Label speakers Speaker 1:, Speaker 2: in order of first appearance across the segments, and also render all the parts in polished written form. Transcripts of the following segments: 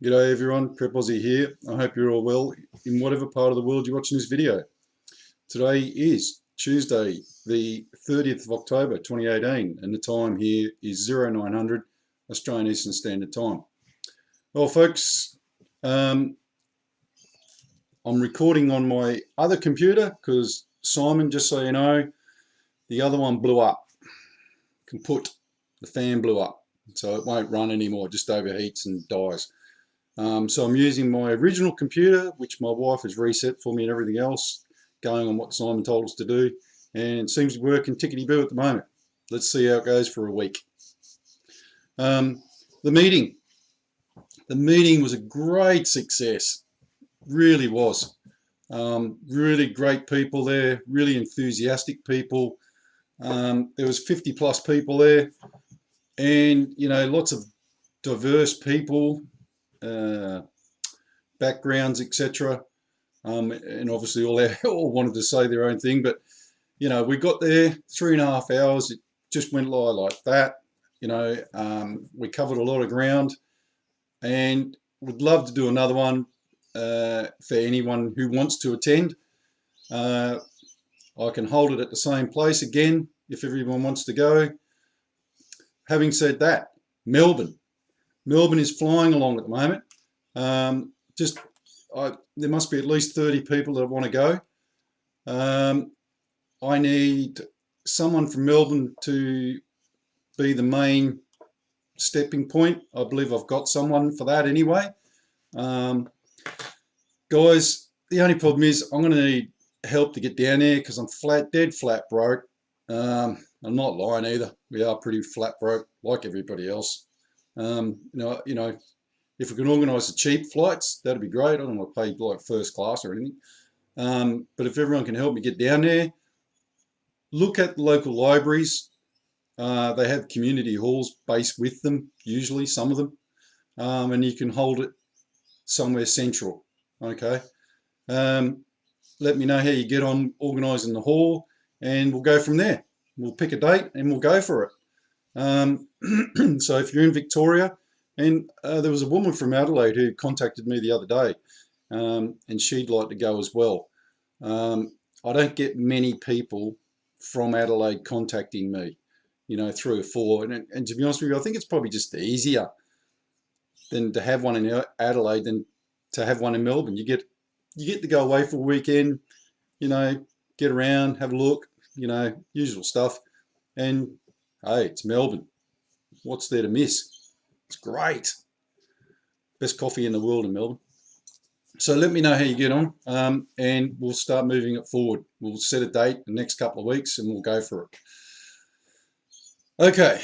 Speaker 1: G'day everyone, Prep Aussie here. I hope you're all well in whatever part of the world you're watching this video. Today is Tuesday, the 30th of October 2018, and the time here is 0900 Australian Eastern Standard Time. Well folks, I'm recording on my other computer because Simon, just so you know, the other one blew up. The fan blew up, so it won't run anymore, it just overheats and dies. So I'm using my original computer, which my wife has reset for me and everything else, going on what Simon told us to do, and it seems to be working tickety-boo at the moment. Let's see how it goes for a week. The meeting was a great success, really was. Really great people there, really enthusiastic people. There was 50 plus people there, and you know, lots of diverse people. Backgrounds, etc. And obviously all wanted to say their own thing, but you know, we got there 3.5 hours. It just went like that. You know, we covered a lot of ground, and would love to do another one for anyone who wants to attend. I can hold it at the same place again if everyone wants to go. Having said that, Melbourne is flying along at the moment. There must be at least 30 people that want to go. I need someone from Melbourne to be the main stepping point. I believe I've got someone for that anyway. Guys, the only problem is I'm going to need help to get down there because I'm dead flat broke. I'm not lying either. We are pretty flat broke like everybody else. You know, if we can organise the cheap flights, that'd be great. I don't want to pay like first class or anything. But if everyone can help me get down there, look at the local libraries. They have community halls based with them, usually, some of them. And you can hold it somewhere central, okay? Let me know how you get on organising the hall, and we'll go from there. We'll pick a date and we'll go for it. So if you're in Victoria, and there was a woman from Adelaide who contacted me the other day, and she'd like to go as well. I don't get many people from Adelaide contacting me, you know, 3 or 4. And to be honest with you, I think it's probably just easier than to have one in Adelaide than to have one in Melbourne. You get to go away for a weekend, you know, get around, have a look, you know, usual stuff. And hey, it's Melbourne. What's there to miss? It's great. Best coffee in the world in Melbourne. So let me know how you get on, and we'll start moving it forward. We'll set a date the next couple of weeks and we'll go for it. Okay.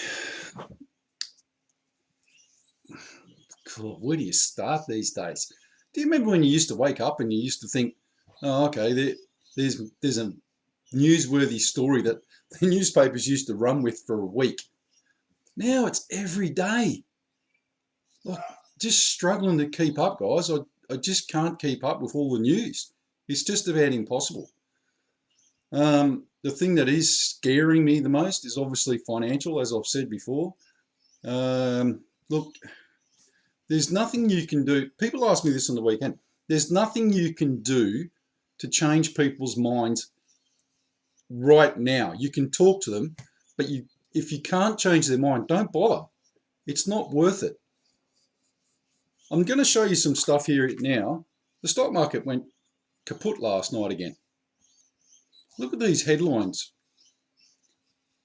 Speaker 1: Cool. Where do you start these days? Do you remember when you used to wake up and you used to think, oh, okay, there's a newsworthy story that the newspapers used to run with for a week. Now it's every day. Like, just struggling to keep up, guys. I just can't keep up with all the news. It's just about impossible. The thing that is scaring me the most is obviously financial, as I've said before. Look, there's nothing you can do. People ask me this on the weekend. There's nothing you can do to change people's minds right now. You can talk to them, but if you can't change their mind, don't bother. It's not worth it. I'm going to show you some stuff here now. The stock market went kaput last night again. Look at these headlines.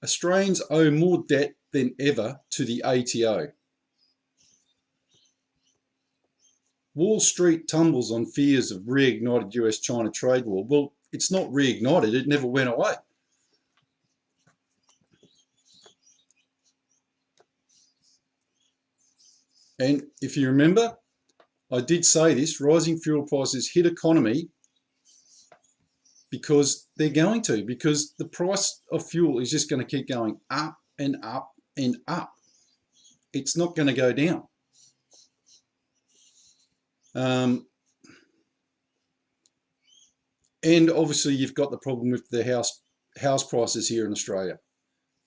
Speaker 1: Australians owe more debt than ever to the ATO. Wall Street tumbles on fears of reignited US-China trade war. Well, it's not reignited, it never went away. And if you remember, I did say this, rising fuel prices hit economy because they're going to, because the price of fuel is just going to keep going up and up and up. It's not going to go down. And obviously you've got the problem with the house prices here in Australia,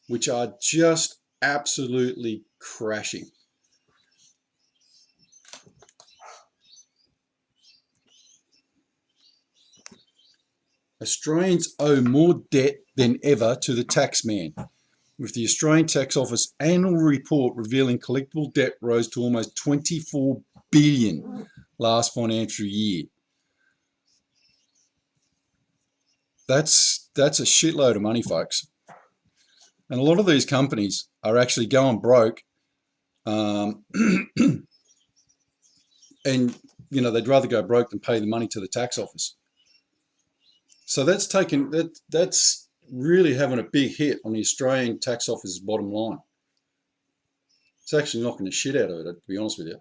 Speaker 1: which are just absolutely crashing. Australians owe more debt than ever to the taxman, with the Australian Tax Office annual report revealing collectible debt rose to almost 24 billion last financial year. That's a shitload of money, folks. And a lot of these companies are actually going broke, and they'd rather go broke than pay the money to the tax office. So that's really having a big hit on the Australian tax office's bottom line. It's actually knocking the shit out of it, to be honest with you.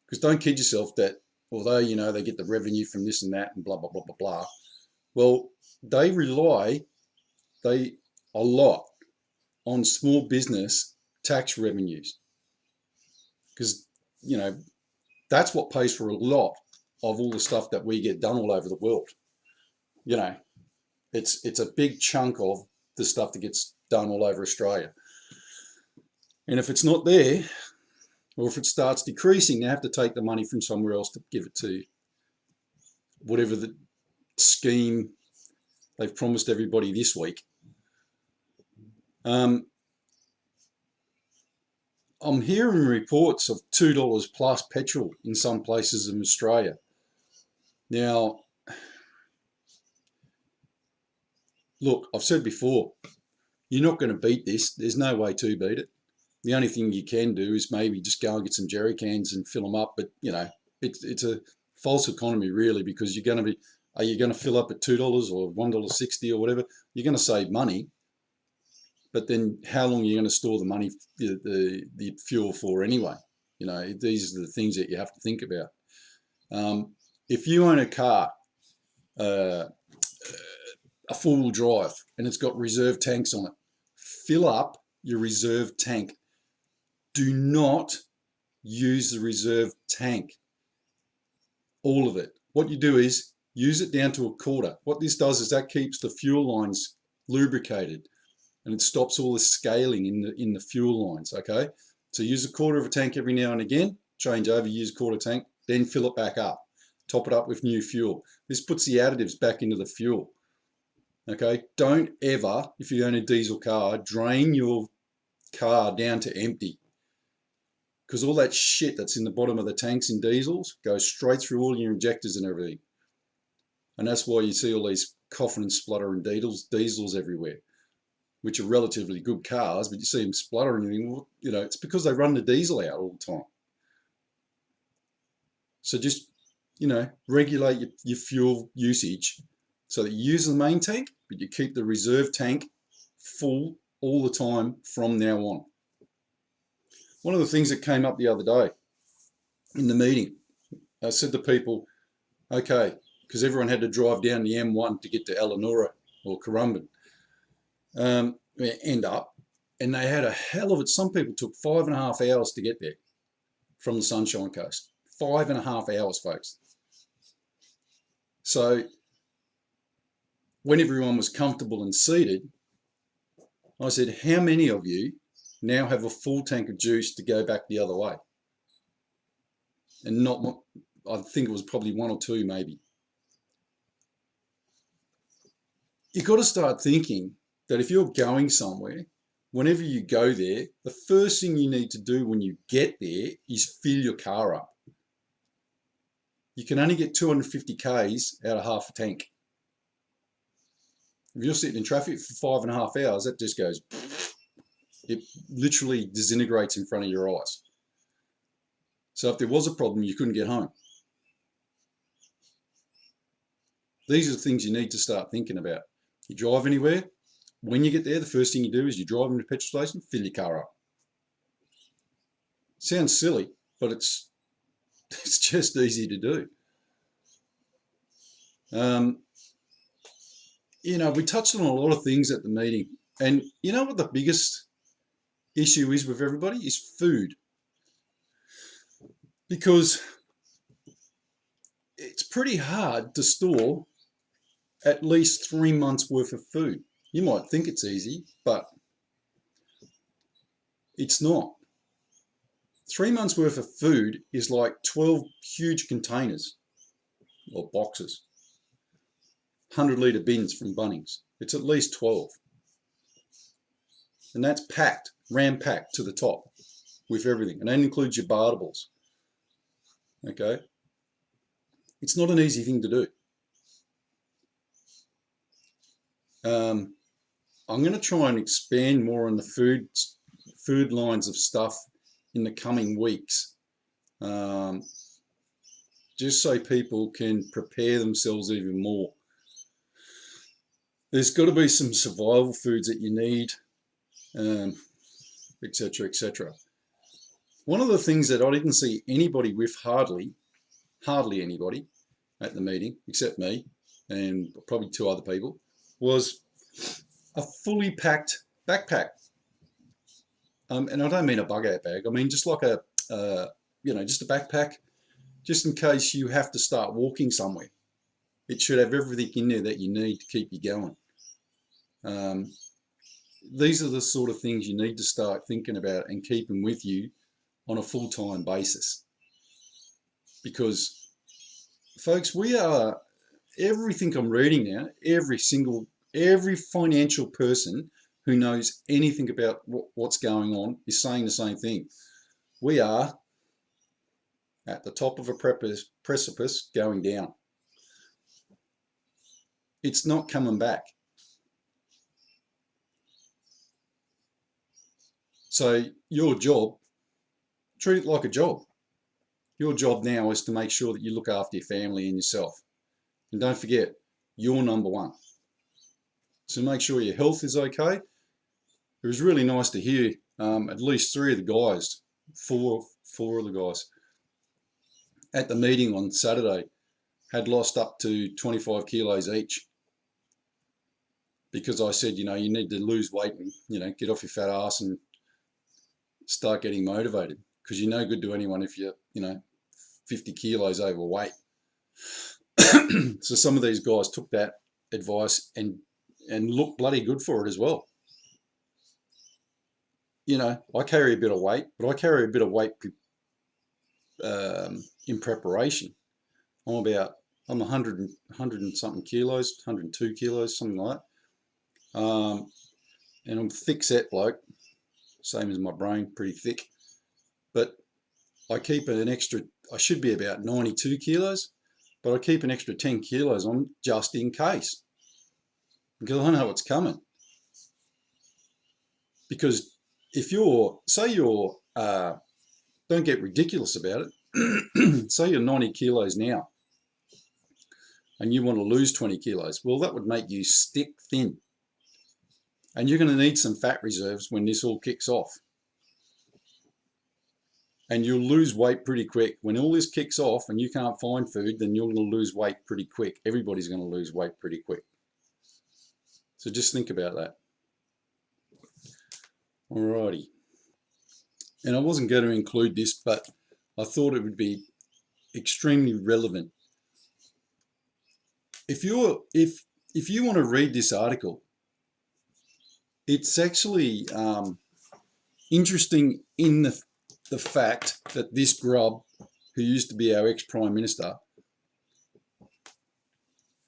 Speaker 1: Because don't kid yourself that although, they get the revenue from this and that and blah, blah, blah, blah, blah. Well, they rely a lot on small business tax revenues. Because, that's what pays for a lot of all the stuff that we get done all over the world. It's a big chunk of the stuff that gets done all over Australia. And if it's not there, or if it starts decreasing, they have to take the money from somewhere else to give it to whatever the scheme they've promised everybody this week. I'm hearing reports of $2 plus petrol in some places in Australia. Now, look, I've said before, you're not going to beat this. There's no way to beat it. The only thing you can do is maybe just go and get some jerry cans and fill them up. But, it's a false economy, really, because are you going to fill up at $2 or $1.60 or whatever? You're going to save money. But then how long are you going to store the money, the fuel for anyway? These are the things that you have to think about. If you own a car, a four-wheel drive, and it's got reserve tanks on it, fill up your reserve tank. Do not use the reserve tank, all of it. What you do is use it down to a quarter. What this does is that keeps the fuel lines lubricated, and it stops all the scaling in the fuel lines, okay? So use a quarter of a tank every now and again, change over, use a quarter tank, then fill it back up. Top it up with new fuel. This puts the additives back into the fuel, okay? Don't ever, if you own a diesel car, drain your car down to empty, because all that shit that's in the bottom of the tanks in diesels goes straight through all your injectors and everything. And that's why you see all these coughing and spluttering diesels everywhere, which are relatively good cars, but you see them spluttering and you think, well, it's because they run the diesel out all the time. So just, regulate your fuel usage so that you use the main tank, but you keep the reserve tank full all the time from now on. One of the things that came up the other day in the meeting, I said to people, okay, because everyone had to drive down the M1 to get to Elanora or Currumbin, end up, and they had a hell of it. Some people took 5.5 hours to get there from the Sunshine Coast. 5.5 hours, folks. So when everyone was comfortable and seated, I said, how many of you now have a full tank of juice to go back the other way? And I think it was probably one or two maybe. You've got to start thinking that if you're going somewhere, whenever you go there, the first thing you need to do when you get there is fill your car up. You can only get 250 Ks out of half a tank. If you're sitting in traffic for 5.5 hours, that just goes, it literally disintegrates in front of your eyes. So if there was a problem, you couldn't get home. These are the things you need to start thinking about. You drive anywhere, when you get there, the first thing you do is you drive into a petrol station, fill your car up. Sounds silly, but it's just easy to do. We touched on a lot of things at the meeting, and you know what the biggest issue is with everybody is food, because it's pretty hard to store at least 3 months worth of food. You might think it's easy, but it's not. 3 months worth of food is like 12 huge containers or boxes. 100-litre bins from Bunnings. It's at least 12. And that's packed, ram-packed to the top with everything. And that includes your bartables. Okay? It's not an easy thing to do. I'm going to try and expand more on the food lines of stuff in the coming weeks, just so people can prepare themselves even more. There's got to be some survival foods that you need, etc., etc. One of the things that I didn't see anybody with, hardly anybody at the meeting, except me and probably 2 other people, was a fully packed backpack. And I don't mean a bug-out bag. I mean just like just a backpack, just in case you have to start walking somewhere. It should have everything in there that you need to keep you going. These are the sort of things you need to start thinking about and keeping with you on a full-time basis. Because, folks, everything I'm reading now, every financial person who knows anything about what's going on is saying the same thing. We are at the top of a precipice going down. It's not coming back. So your job, treat it like a job. Your job now is to make sure that you look after your family and yourself. And don't forget, you're number one. So make sure your health is okay. It was really nice to hear at least 3 of the guys, four of the guys at the meeting on Saturday had lost up to 25 kilos each. Because I said, you need to lose weight and, get off your fat ass and start getting motivated, because you're no good to anyone if you're, 50 kilos overweight. So some of these guys took that advice and looked bloody good for it as well. I carry a bit of weight, but I carry a bit of weight in preparation. I'm 100 and something kilos, 102 kilos, something like that. And I'm thick set bloke, same as my brain, pretty thick. But I keep I should be about 92 kilos, but I keep an extra 10 kilos on just in case. Because I know what's coming. Because if don't get ridiculous about it, say you're 90 kilos now, and you want to lose 20 kilos, well, that would make you stick thin. And you're going to need some fat reserves when this all kicks off. And you'll lose weight pretty quick. When all this kicks off and you can't find food, then you're going to lose weight pretty quick. Everybody's going to lose weight pretty quick. So just think about that. Alrighty. And I wasn't going to include this, but I thought it would be extremely relevant. If you want to read this article, it's actually interesting in the fact that this grub, who used to be our ex-Prime Minister,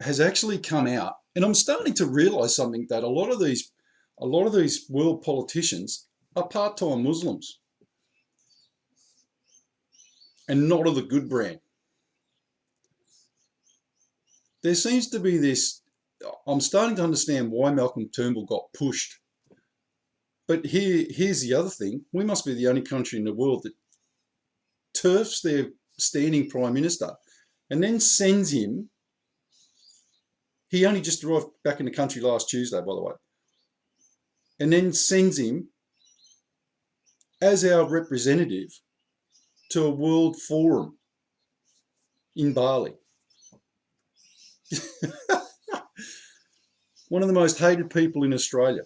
Speaker 1: has actually come out, and I'm starting to realise something, that a lot of these world politicians are part-time Muslims, and not of the good brand. There seems to be this, I'm starting to understand why Malcolm Turnbull got pushed. But here's the other thing. We must be the only country in the world that turfs their standing Prime Minister and then sends him. He only just arrived back in the country last Tuesday, by the way. And then sends him as our representative to a world forum in Bali. One of the most hated people in Australia.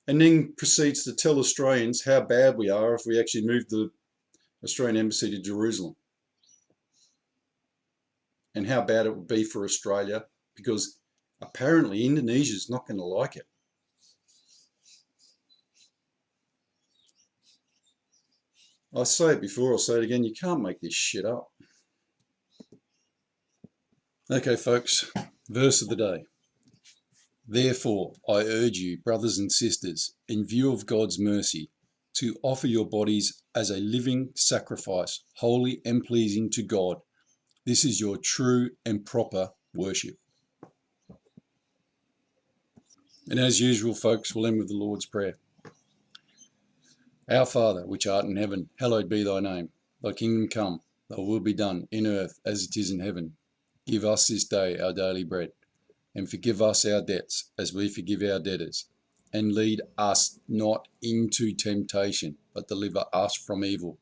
Speaker 1: And then proceeds to tell Australians how bad we are if we actually move the Australian embassy to Jerusalem. And how bad it would be for Australia, because apparently Indonesia is not going to like it. I say it before, I'll say it again, you can't make this shit up. Okay, folks, verse of the day. Therefore, I urge you, brothers and sisters, in view of God's mercy, to offer your bodies as a living sacrifice, holy and pleasing to God. This is your true and proper worship. And as usual, folks, we'll end with the Lord's Prayer. Our Father, which art in heaven, hallowed be thy name. Thy kingdom come, thy will be done in earth as it is in heaven. Give us this day our daily bread, and forgive us our debts as we forgive our debtors. And lead us not into temptation, but deliver us from evil.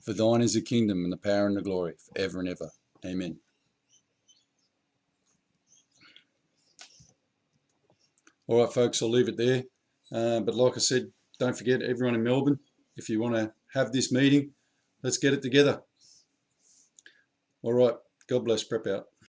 Speaker 1: For thine is the kingdom and the power and the glory, forever and ever. Amen. All right, folks, I'll leave it there. But like I said, don't forget, everyone in Melbourne, if you want to have this meeting, let's get it together. All right, God bless. Prep out.